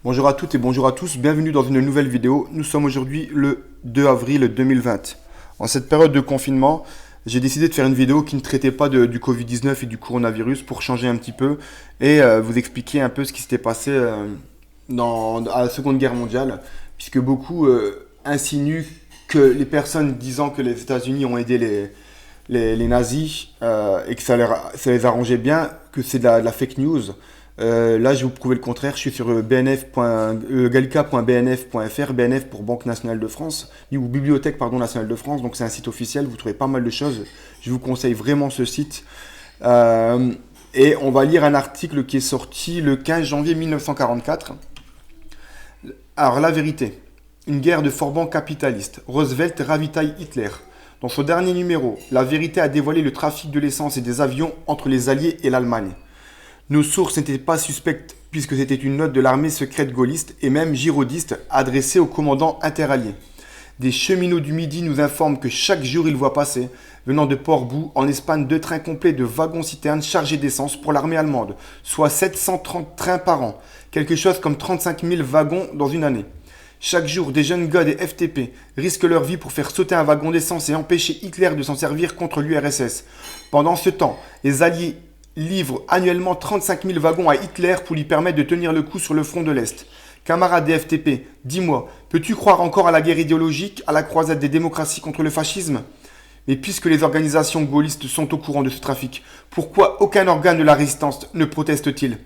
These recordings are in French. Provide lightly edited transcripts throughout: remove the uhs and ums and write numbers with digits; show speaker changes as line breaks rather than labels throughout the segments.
Bonjour à toutes et bonjour à tous, bienvenue dans une nouvelle vidéo. Nous sommes aujourd'hui le 2 avril 2020. En cette période de confinement, j'ai décidé de faire une vidéo qui ne traitait pas du Covid-19 et du coronavirus pour changer un petit peu et vous expliquer un peu ce qui s'était passé à la Seconde Guerre mondiale, puisque beaucoup insinuent que les personnes disant que les États-Unis ont aidé les nazis et que ça les arrangeait bien, que c'est de la fake news. Là, je vais vous prouver le contraire. Je suis sur gallica.bnf.fr, BNF pour Banque Nationale de France, ou Bibliothèque pardon, Nationale de France. Donc c'est un site officiel, vous trouvez pas mal de choses. Je vous conseille vraiment ce site. Et on va lire un article qui est sorti le 15 janvier 1944. Alors la vérité, une guerre de forbans capitalistes. Roosevelt ravitaille Hitler. Dans son dernier numéro, La vérité a dévoilé le trafic de l'essence et des avions entre les Alliés et l'Allemagne. Nos sources n'étaient pas suspectes puisque c'était une note de l'armée secrète gaulliste et même girodiste adressée au commandant interallié. Des cheminots du Midi nous informent que chaque jour ils voient passer, venant de Port-Bou, en Espagne, 2 trains complets de wagons-citernes chargés d'essence pour l'armée allemande, soit 730 trains par an, quelque chose comme 35 000 wagons dans une année. Chaque jour, des jeunes gars des FTP risquent leur vie pour faire sauter un wagon d'essence et empêcher Hitler de s'en servir contre l'URSS. Pendant ce temps, les Alliés livre annuellement 35 000 wagons à Hitler pour lui permettre de tenir le coup sur le front de l'Est. Camarade des FTP, dis-moi, peux-tu croire encore à la guerre idéologique, à la croisade des démocraties contre le fascisme? Mais puisque les organisations gaullistes sont au courant de ce trafic, pourquoi aucun organe de la résistance ne proteste-t-il?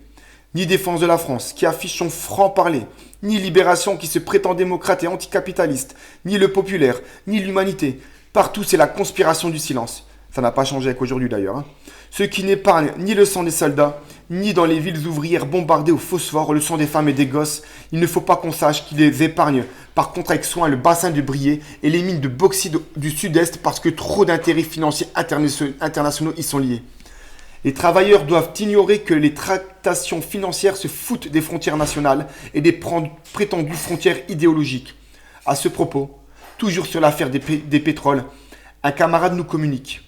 Ni Défense de la France, qui affiche son franc-parler, ni Libération, qui se prétend démocrate et anticapitaliste, ni le Populaire, ni l'Humanité. Partout, c'est la conspiration du silence. Ça n'a pas changé avec aujourd'hui d'ailleurs. Ceux qui n'épargnent ni le sang des soldats, ni dans les villes ouvrières bombardées au phosphore le sang des femmes et des gosses, il ne faut pas qu'on sache qu'ils les épargnent par contre avec soin le bassin du Briey et les mines de bauxite du sud-est parce que trop d'intérêts financiers internationaux y sont liés. Les travailleurs doivent ignorer que les tractations financières se foutent des frontières nationales et des prétendues frontières idéologiques. À ce propos, toujours sur l'affaire des pétroles, un camarade nous communique.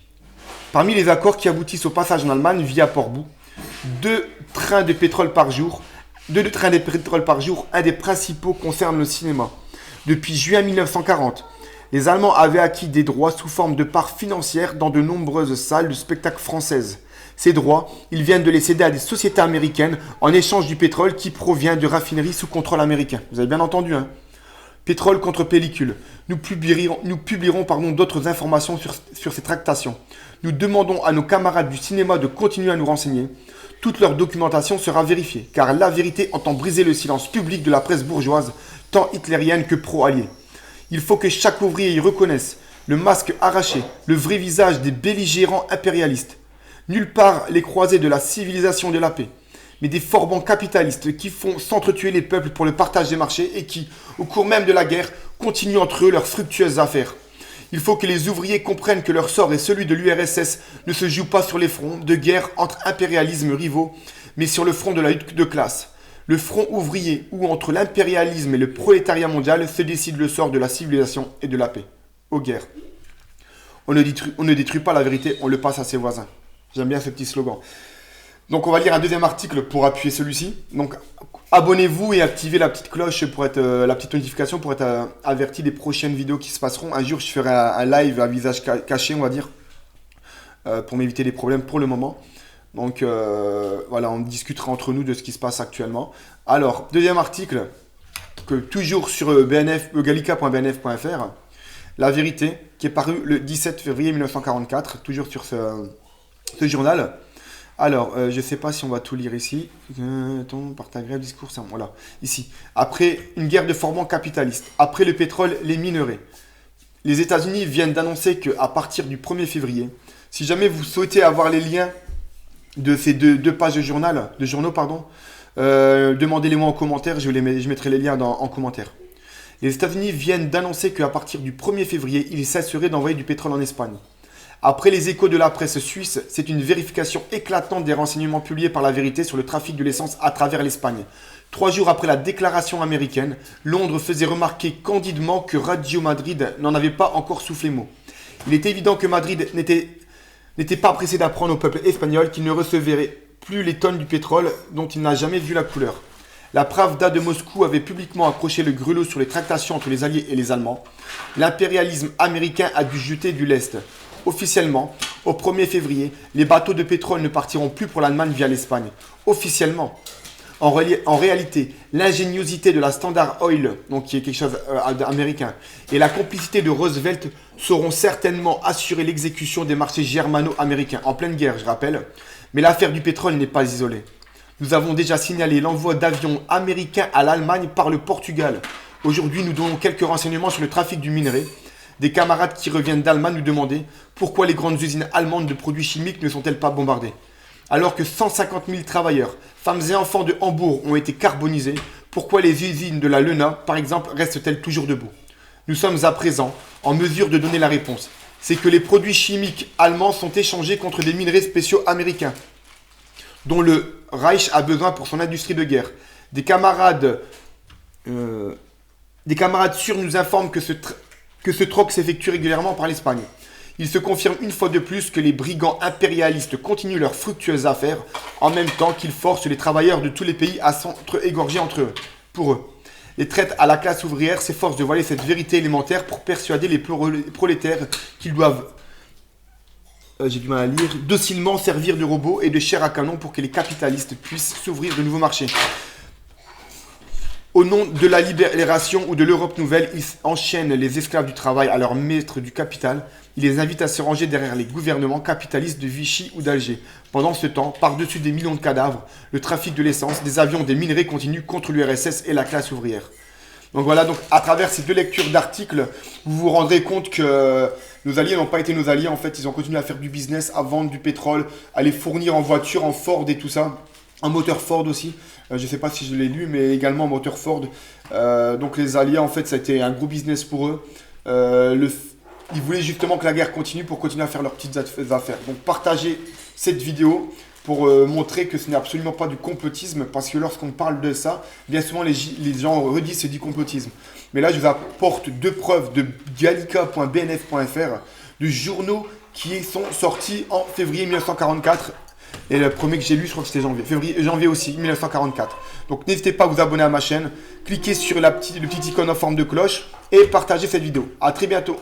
Parmi les accords qui aboutissent au passage en Allemagne via Port-Bou, 2 trains de pétrole par jour, un des principaux concerne le cinéma. Depuis juin 1940, les Allemands avaient acquis des droits sous forme de parts financières dans de nombreuses salles de spectacle françaises. Ces droits, ils viennent de les céder à des sociétés américaines en échange du pétrole qui provient de raffineries sous contrôle américain. Vous avez bien entendu, hein? Pétrole contre pellicule. Nous publierons d'autres informations sur ces tractations. Nous demandons à nos camarades du cinéma de continuer à nous renseigner. Toute leur documentation sera vérifiée, car la vérité entend briser le silence public de la presse bourgeoise, tant hitlérienne que pro-alliée. Il faut que chaque ouvrier y reconnaisse le masque arraché, le vrai visage des belligérants impérialistes. Nulle part les croisés de la civilisation et de la paix, mais des forbans capitalistes qui font s'entretuer les peuples pour le partage des marchés et qui, au cours même de la guerre, continuent entre eux leurs fructueuses affaires. Il faut que les ouvriers comprennent que leur sort et celui de l'URSS ne se joue pas sur les fronts de guerre entre impérialismes rivaux, mais sur le front de la lutte de classe. Le front ouvrier où entre l'impérialisme et le prolétariat mondial se décide le sort de la civilisation et de la paix. Aux guerres. On ne détruit pas la vérité, on le passe à ses voisins. J'aime bien ce petit slogan. Donc on va lire un deuxième article pour appuyer celui-ci. Donc abonnez-vous et activez la petite cloche pour être la petite notification pour être averti des prochaines vidéos qui se passeront. Un jour je ferai un live à visage caché, on va dire, pour m'éviter les problèmes pour le moment. Donc voilà, on discutera entre nous de ce qui se passe actuellement. Alors, deuxième article, que toujours sur gallica.bnf.fr, La vérité, qui est paru le 17 février 1944, toujours sur ce journal. Alors, je ne sais pas si on va tout lire ici. Par ta grève, discours, ça, voilà. Ici. Après une guerre de forbans capitalistes, après le pétrole, les minerais. Les États-Unis viennent d'annoncer qu'à partir du 1er février, si jamais vous souhaitez avoir les liens de ces deux pages de journaux, demandez-les-moi en commentaire, je mettrai les liens en commentaire. Les États-Unis viennent d'annoncer qu'à partir du 1er février, ils cesseraient d'envoyer du pétrole en Espagne. Après les échos de la presse suisse, c'est une vérification éclatante des renseignements publiés par La Vérité sur le trafic de l'essence à travers l'Espagne. 3 jours après la déclaration américaine, Londres faisait remarquer candidement que Radio Madrid n'en avait pas encore soufflé mot. Il est évident que Madrid n'était pas pressé d'apprendre au peuple espagnol qu'il ne recevrait plus les tonnes du pétrole dont il n'a jamais vu la couleur. La Pravda de Moscou avait publiquement accroché le grelot sur les tractations entre les Alliés et les Allemands. L'impérialisme américain a dû jeter du lest. Officiellement, au 1er février, les bateaux de pétrole ne partiront plus pour l'Allemagne via l'Espagne. Officiellement. En réalité, l'ingéniosité de la Standard Oil, donc qui est quelque chose d'américain, et la complicité de Roosevelt sauront certainement assurer l'exécution des marchés germano-américains, en pleine guerre, je rappelle. Mais l'affaire du pétrole n'est pas isolée. Nous avons déjà signalé l'envoi d'avions américains à l'Allemagne par le Portugal. Aujourd'hui, nous donnons quelques renseignements sur le trafic du minerai. Des camarades qui reviennent d'Allemagne nous demandaient pourquoi les grandes usines allemandes de produits chimiques ne sont-elles pas bombardées. Alors que 150 000 travailleurs, femmes et enfants de Hambourg ont été carbonisés, pourquoi les usines de la Lena, par exemple, restent-elles toujours debout? Nous sommes à présent en mesure de donner la réponse. C'est que les produits chimiques allemands sont échangés contre des minerais spéciaux américains, dont le Reich a besoin pour son industrie de guerre. Des camarades sûrs nous informent que ce troc s'effectue régulièrement par l'Espagne. Il se confirme une fois de plus que les brigands impérialistes continuent leurs fructueuses affaires, en même temps qu'ils forcent les travailleurs de tous les pays à s'entre-égorger entre eux. Pour eux, les traites à la classe ouvrière s'efforcent de voiler cette vérité élémentaire pour persuader les prolétaires qu'ils doivent, docilement servir de robots et de chair à canon pour que les capitalistes puissent s'ouvrir de nouveaux marchés. Au nom de la libération ou de l'Europe nouvelle, ils enchaînent les esclaves du travail à leur maître du capital. Ils les invitent à se ranger derrière les gouvernements capitalistes de Vichy ou d'Alger. Pendant ce temps, par-dessus des millions de cadavres, le trafic de l'essence, des avions, des minerais continue contre l'URSS et la classe ouvrière. Donc voilà, donc à travers ces deux lectures d'articles, vous vous rendrez compte que nos alliés n'ont pas été nos alliés. En fait, ils ont continué à faire du business, à vendre du pétrole, à les fournir en voiture, en Ford et tout ça. Un moteur Ford aussi, je ne sais pas si je l'ai lu, mais également un moteur Ford. Donc les alliés, en fait, ça a été un gros business pour eux. Ils voulaient justement que la guerre continue pour continuer à faire leurs petites affaires. Donc partagez cette vidéo pour montrer que ce n'est absolument pas du complotisme, parce que lorsqu'on parle de ça, bien souvent les gens redisent c'est du complotisme. Mais là, je vous apporte deux preuves de gallica.bnf.fr, de journaux qui sont sortis en février 1944. Et le premier que j'ai lu, je crois que c'était janvier aussi, 1944. Donc n'hésitez pas à vous abonner à ma chaîne, cliquez sur le petit icône en forme de cloche et partagez cette vidéo. A très bientôt.